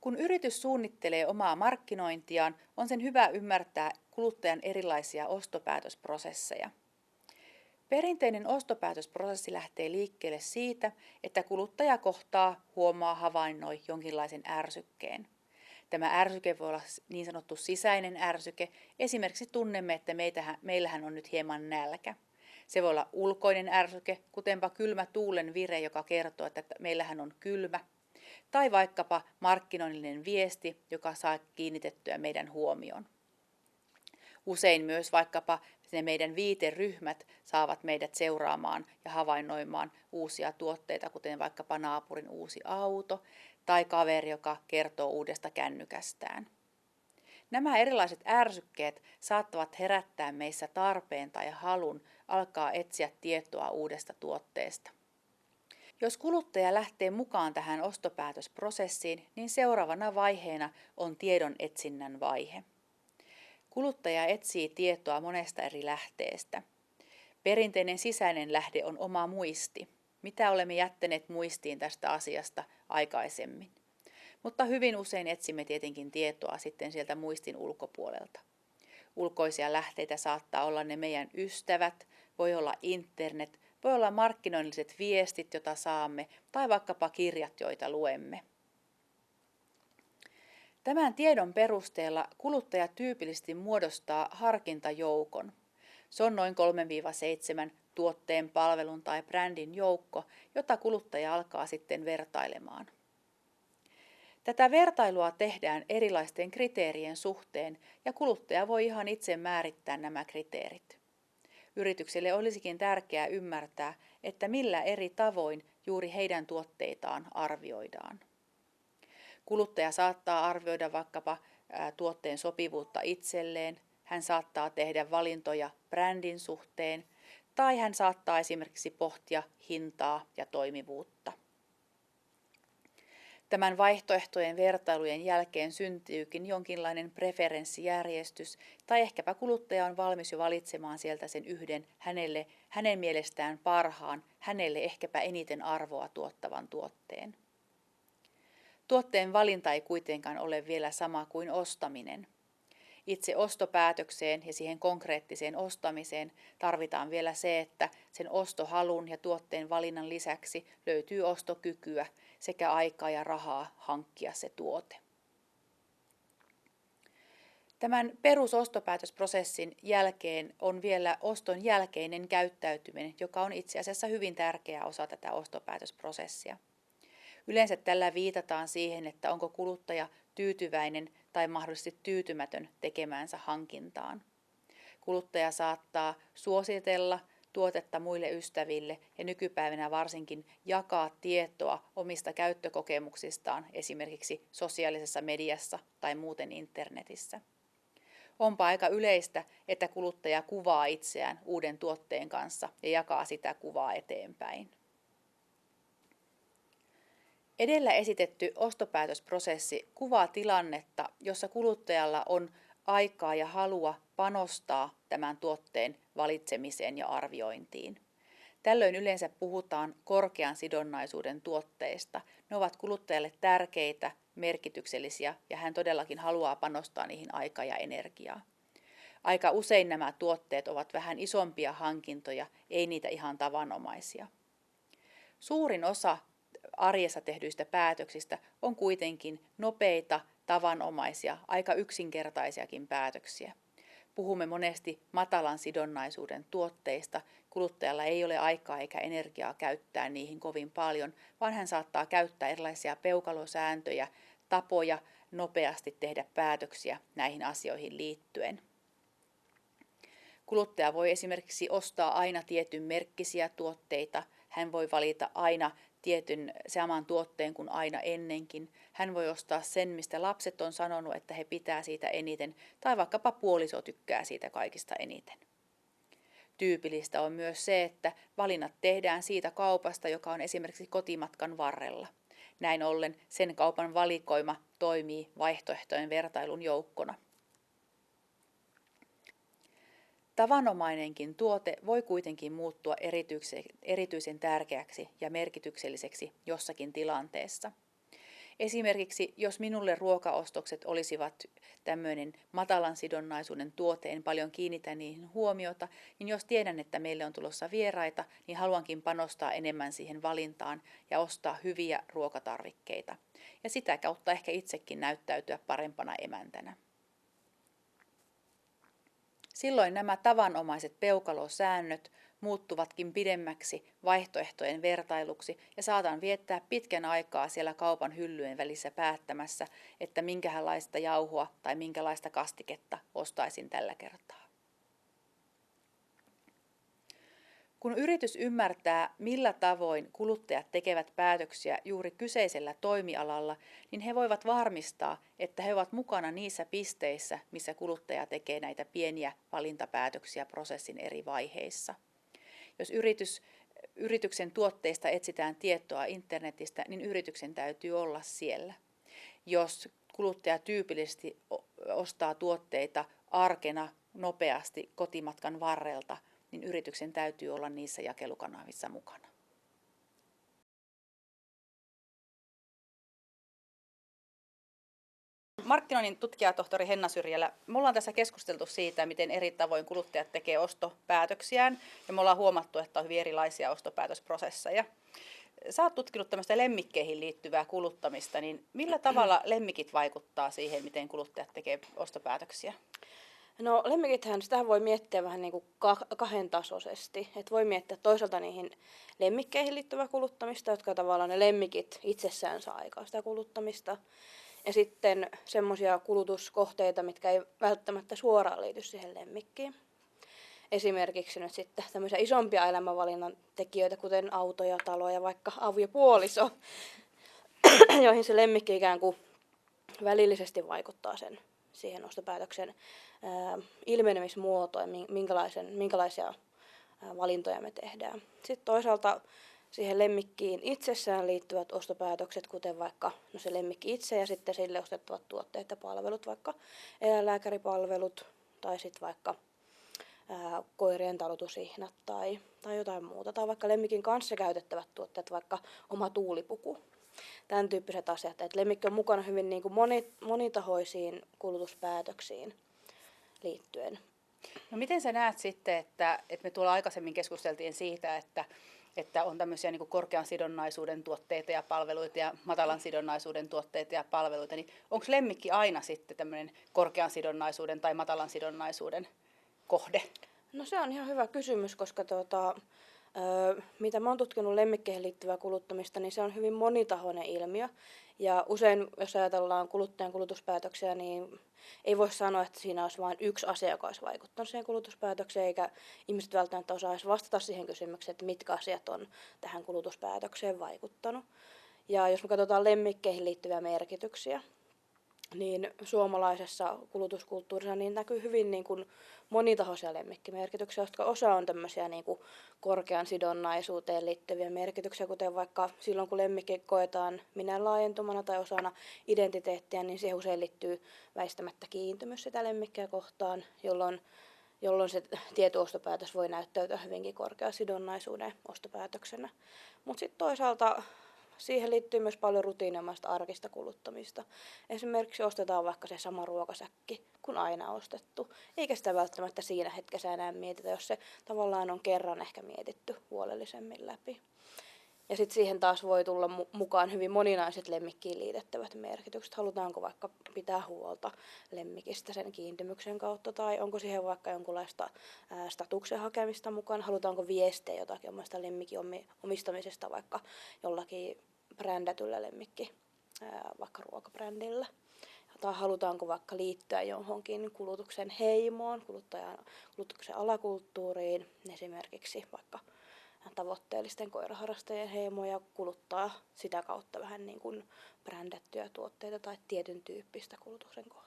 Kun yritys suunnittelee omaa markkinointiaan, on sen hyvä ymmärtää kuluttajan erilaisia ostopäätösprosesseja. Perinteinen ostopäätösprosessi lähtee liikkeelle siitä, että kuluttaja kohtaa, huomaa, havainnoi jonkinlaisen ärsykkeen. Tämä ärsyke voi olla niin sanottu sisäinen ärsyke. Esimerkiksi tunnemme, että meillähän on nyt hieman nälkä. Se voi olla ulkoinen ärsyke, kutenpa kylmä tuulen vire, joka kertoo, että meillähän on kylmä. Tai vaikkapa markkinoinnillinen viesti, joka saa kiinnitettyä meidän huomion. Usein myös vaikkapa ne meidän viiteryhmät saavat meidät seuraamaan ja havainnoimaan uusia tuotteita, kuten vaikkapa naapurin uusi auto tai kaveri, joka kertoo uudesta kännykästään. Nämä erilaiset ärsykkeet saattavat herättää meissä tarpeen tai halun alkaa etsiä tietoa uudesta tuotteesta. Jos kuluttaja lähtee mukaan tähän ostopäätösprosessiin, niin seuraavana vaiheena on tiedon etsinnän vaihe. Kuluttaja etsii tietoa monesta eri lähteestä. Perinteinen sisäinen lähde on oma muisti. Mitä olemme jättäneet muistiin tästä asiasta aikaisemmin? Mutta hyvin usein etsimme tietenkin tietoa sitten sieltä muistin ulkopuolelta. Ulkoisia lähteitä saattaa olla ne meidän ystävät, voi olla internet, voi olla markkinoilliset viestit, joita saamme, tai vaikkapa kirjat, joita luemme. Tämän tiedon perusteella kuluttaja tyypillisesti muodostaa harkintajoukon. Se on noin 3-7 tuotteen, palvelun tai brändin joukko, jota kuluttaja alkaa sitten vertailemaan. Tätä vertailua tehdään erilaisten kriteerien suhteen ja kuluttaja voi ihan itse määrittää nämä kriteerit. Yritykselle olisikin tärkeää ymmärtää, että millä eri tavoin juuri heidän tuotteitaan arvioidaan. Kuluttaja saattaa arvioida vaikkapa tuotteen sopivuutta itselleen, hän saattaa tehdä valintoja brändin suhteen tai hän saattaa esimerkiksi pohtia hintaa ja toimivuutta. Tämän vaihtoehtojen vertailujen jälkeen syntyykin jonkinlainen preferenssijärjestys tai ehkäpä kuluttaja on valmis jo valitsemaan sieltä sen yhden hänen mielestään parhaan, hänelle ehkäpä eniten arvoa tuottavan tuotteen. Tuotteen valinta ei kuitenkaan ole vielä sama kuin ostaminen. Itse ostopäätökseen ja siihen konkreettiseen ostamiseen tarvitaan vielä se, että sen ostohalun ja tuotteen valinnan lisäksi löytyy ostokykyä sekä aikaa ja rahaa hankkia se tuote. Tämän perusostopäätösprosessin jälkeen on vielä oston jälkeinen käyttäytyminen, joka on itse asiassa hyvin tärkeä osa tätä ostopäätösprosessia. Yleensä tällä viitataan siihen, että onko kuluttaja tyytyväinen tai mahdollisesti tyytymätön tekemäänsä hankintaan. Kuluttaja saattaa suositella tuotetta muille ystäville ja nykypäivänä varsinkin jakaa tietoa omista käyttökokemuksistaan esimerkiksi sosiaalisessa mediassa tai muuten internetissä. Onpa aika yleistä, että kuluttaja kuvaa itseään uuden tuotteen kanssa ja jakaa sitä kuvaa eteenpäin. Edellä esitetty ostopäätösprosessi kuvaa tilannetta, jossa kuluttajalla on aikaa ja halua panostaa tämän tuotteen valitsemiseen ja arviointiin. Tällöin yleensä puhutaan korkean sidonnaisuuden tuotteista. Ne ovat kuluttajalle tärkeitä, merkityksellisiä ja hän todellakin haluaa panostaa niihin aikaa ja energiaa. Aika usein nämä tuotteet ovat vähän isompia hankintoja, ei niitä ihan tavanomaisia. Suurin osa arjessa tehdyistä päätöksistä on kuitenkin nopeita, tavanomaisia, aika yksinkertaisiakin päätöksiä. Puhumme monesti matalan sidonnaisuuden tuotteista. Kuluttajalla ei ole aikaa eikä energiaa käyttää niihin kovin paljon, vaan hän saattaa käyttää erilaisia peukalosääntöjä, tapoja nopeasti tehdä päätöksiä näihin asioihin liittyen. Kuluttaja voi esimerkiksi ostaa aina tietyn merkkisiä tuotteita. Hän voi valita aina tietyn saman tuotteen kuin aina ennenkin. Hän voi ostaa sen, mistä lapset on sanonut, että he pitää siitä eniten, tai vaikkapa puoliso tykkää siitä kaikista eniten. Tyypillistä on myös se, että valinnat tehdään siitä kaupasta, joka on esimerkiksi kotimatkan varrella. Näin ollen sen kaupan valikoima toimii vaihtoehtojen vertailun joukkona. Tavanomainenkin tuote voi kuitenkin muuttua erityisen tärkeäksi ja merkitykselliseksi jossakin tilanteessa. Esimerkiksi jos minulle ruokaostokset olisivat tämmöinen matalan sidonnaisuuden tuote, en paljon kiinnitä niihin huomiota, niin jos tiedän, että meille on tulossa vieraita, niin haluankin panostaa enemmän siihen valintaan ja ostaa hyviä ruokatarvikkeita. Ja sitä kautta ehkä itsekin näyttäytyä parempana emäntänä. Silloin nämä tavanomaiset peukalosäännöt muuttuvatkin pidemmäksi vaihtoehtojen vertailuksi ja saatan viettää pitkän aikaa siellä kaupan hyllyjen välissä päättämässä, että minkälaista jauhoa tai minkälaista kastiketta ostaisin tällä kertaa. Kun yritys ymmärtää, millä tavoin kuluttajat tekevät päätöksiä juuri kyseisellä toimialalla, niin he voivat varmistaa, että he ovat mukana niissä pisteissä, missä kuluttaja tekee näitä pieniä valintapäätöksiä prosessin eri vaiheissa. Jos yrityksen tuotteista etsitään tietoa internetistä, niin yrityksen täytyy olla siellä. Jos kuluttaja tyypillisesti ostaa tuotteita arkena nopeasti kotimatkan varrelta, niin yrityksen täytyy olla niissä jakelukanavissa mukana. Markkinoinnin tutkijatohtori Henna Syrjälä, me ollaan tässä keskusteltu siitä, miten eri tavoin kuluttajat tekee ostopäätöksiään, ja me ollaan huomattu, että on hyvin erilaisia ostopäätösprosesseja. Sä oot tutkinut tämmöistä lemmikkeihin liittyvää kuluttamista, niin millä tavalla lemmikit vaikuttaa siihen, miten kuluttajat tekee ostopäätöksiä? No lemmikithän, sitä voi miettiä vähän niin kuin kahden tasoisesti. Et voi miettiä toisaalta niihin lemmikkeihin liittyvää kuluttamista, jotka tavallaan ne lemmikit itsessään saa aikaa sitä kuluttamista. Ja sitten semmoisia kulutuskohteita, mitkä ei välttämättä suoraan liity siihen lemmikkiin. Esimerkiksi nyt sitten tämmöisiä isompia elämänvalinnan tekijöitä, kuten autoja, taloja, vaikka aviopuoliso, joihin se lemmikki ikään kuin välillisesti vaikuttaa siihen ostopäätöksen ilmenemismuotoon, minkälaisia valintoja me tehdään. Sitten toisaalta siihen lemmikkiin itsessään liittyvät ostopäätökset, kuten vaikka se lemmikki itse ja sitten sille ostettavat tuotteet ja palvelut, vaikka eläinlääkäripalvelut tai sitten vaikka koirien talutushihnat tai jotain muuta, tai vaikka lemmikin kanssa käytettävät tuotteet, vaikka oma tuulipuku. Tämän tyyppiset asiat, että lemmikki on mukana hyvin niin kuin monitahoisiin kulutuspäätöksiin liittyen. No miten sä näet sitten, että me tuolla aikaisemmin keskusteltiin siitä, että on tämmöisiä niin kuin korkean sidonnaisuuden tuotteita ja palveluita ja matalan sidonnaisuuden tuotteita ja palveluita, niin onko lemmikki aina sitten tämmöinen korkean sidonnaisuuden tai matalan sidonnaisuuden kohde? No se on ihan hyvä kysymys, koska mitä mä oon tutkinut lemmikkeihin liittyvää kuluttamista, niin se on hyvin monitahoinen ilmiö. Ja usein, jos ajatellaan kuluttajan kulutuspäätöksiä, niin ei voi sanoa, että siinä olisi vain yksi asia, joka olisi vaikuttanut siihen kulutuspäätökseen, eikä ihmiset välttämättä osaisi vastata siihen kysymykseen, että mitkä asiat on tähän kulutuspäätökseen vaikuttanut. Ja jos me katsotaan lemmikkeihin liittyviä merkityksiä, niin suomalaisessa kulutuskulttuurissa niin näkyy hyvin niin kuin monitahoisia lemmikkimerkityksiä, jotka osa on tämmöisiä niin kuin korkean sidonnaisuuteen liittyviä merkityksiä, kuten vaikka silloin kun lemmikki koetaan minän laajentumana tai osana identiteettiä, niin siihen usein liittyy väistämättä kiintymys sitä lemmikkiä kohtaan, jolloin se tietty ostopäätös voi näyttäytyä hyvinkin korkean sidonnaisuuden ostopäätöksenä. Mutta sitten toisaalta siihen liittyy myös paljon rutiininomaista arkista kuluttamista. Esimerkiksi ostetaan vaikka se sama ruokasäkki kuin aina ostettu, eikä sitä välttämättä siinä hetkessä enää mietitä, jos se tavallaan on kerran ehkä mietitty huolellisemmin läpi. Ja sitten siihen taas voi tulla mukaan hyvin moninaiset lemmikkiin liitettävät merkitykset. Halutaanko vaikka pitää huolta lemmikistä sen kiintymyksen kautta, tai onko siihen vaikka jonkunlaista statuksen hakemista mukaan. Halutaanko viestiä jotakin omasta lemmikin omistamisesta vaikka jollakin brändätyllä lemmikki, vaikka ruokabrändillä. Tai halutaanko vaikka liittyä johonkin kulutuksen heimoon, kulutuksen alakulttuuriin, esimerkiksi vaikka tavoitteellisten koiraharrastajien heimoja kuluttaa sitä kautta vähän niin kuin brändättyjä tuotteita tai tietyn tyyppistä kulutuksen kohtaa.